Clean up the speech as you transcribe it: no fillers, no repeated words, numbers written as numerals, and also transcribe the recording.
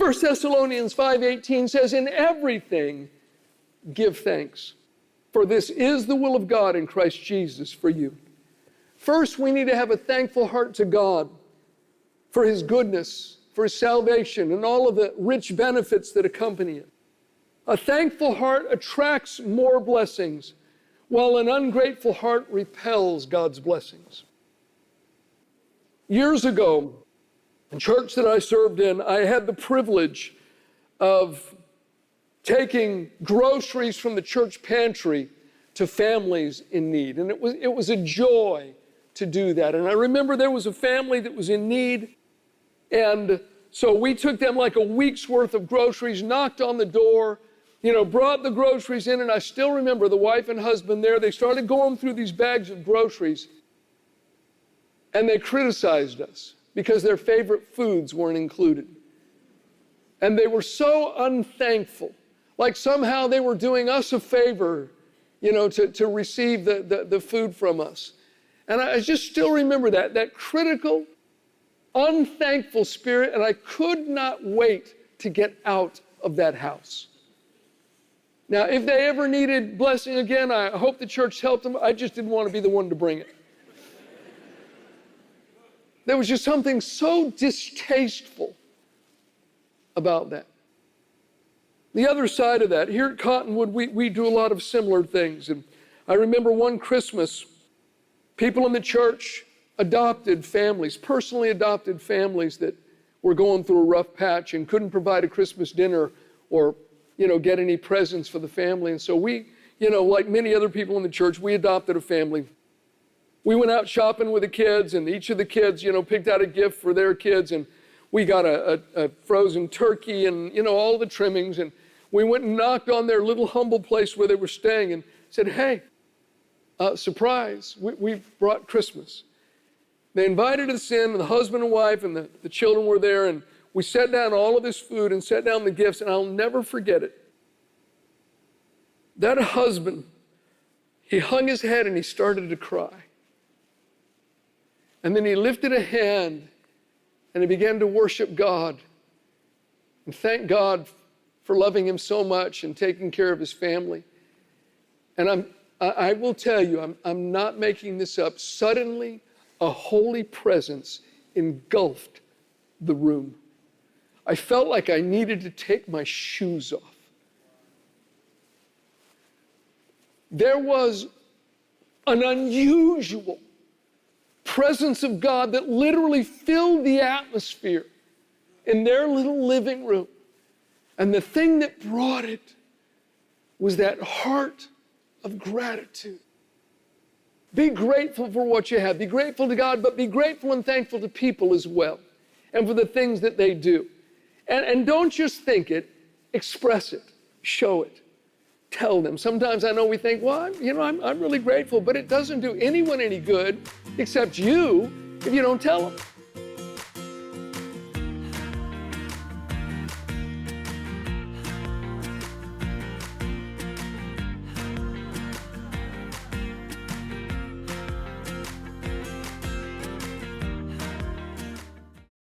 1 Thessalonians 5:18 says, in everything give thanks, for this is the will of God in Christ Jesus for you. First, we need to have a thankful heart to God for His goodness, for His salvation, and all of the rich benefits that accompany it. A thankful heart attracts more blessings, while an ungrateful heart repels God's blessings. Years ago, the church that I served in, I had the privilege of taking groceries from the church pantry to families in need. And it was a joy to do that. And I remember there was a family that was in need. And so we took them like a week's worth of groceries, knocked on the door, brought the groceries in. And I still remember the wife and husband there. They started going through these bags of groceries. And they criticized us because their favorite foods weren't included. And they were so unthankful, like somehow they were doing us a favor, to receive the food from us. And I just still remember that critical, unthankful spirit, and I could not wait to get out of that house. Now, if they ever needed blessing again, I hope the church helped them. I just didn't want to be the one to bring it. There was just something so distasteful about that. The other side of that, here at Cottonwood, we do a lot of similar things. And I remember one Christmas, people in the church adopted families, personally adopted families that were going through a rough patch and couldn't provide a Christmas dinner or, get any presents for the family. And so we, like many other people in the church, we adopted a family. We went out shopping with the kids, and each of the kids, picked out a gift for their kids, and we got a frozen turkey and, all the trimmings, and we went and knocked on their little humble place where they were staying and said, hey, surprise, we brought Christmas. They invited us in, and the husband and wife and the children were there, and we set down all of this food and set down the gifts, and I'll never forget it. That husband, he hung his head and he started to cry. And then he lifted a hand and he began to worship God and thank God for loving him so much and taking care of his family. And I will tell you, I'm not making this up. Suddenly, a holy presence engulfed the room. I felt like I needed to take my shoes off. There was an unusual presence of God that literally filled the atmosphere in their little living room. And the thing that brought it was that heart of gratitude. Be grateful for what you have. Be grateful to God, but be grateful and thankful to people as well, and for the things that they do. And don't just think it, express it, show it, tell them. Sometimes I know we think, well, I'm really grateful, but it doesn't do anyone any good except you if you don't tell them.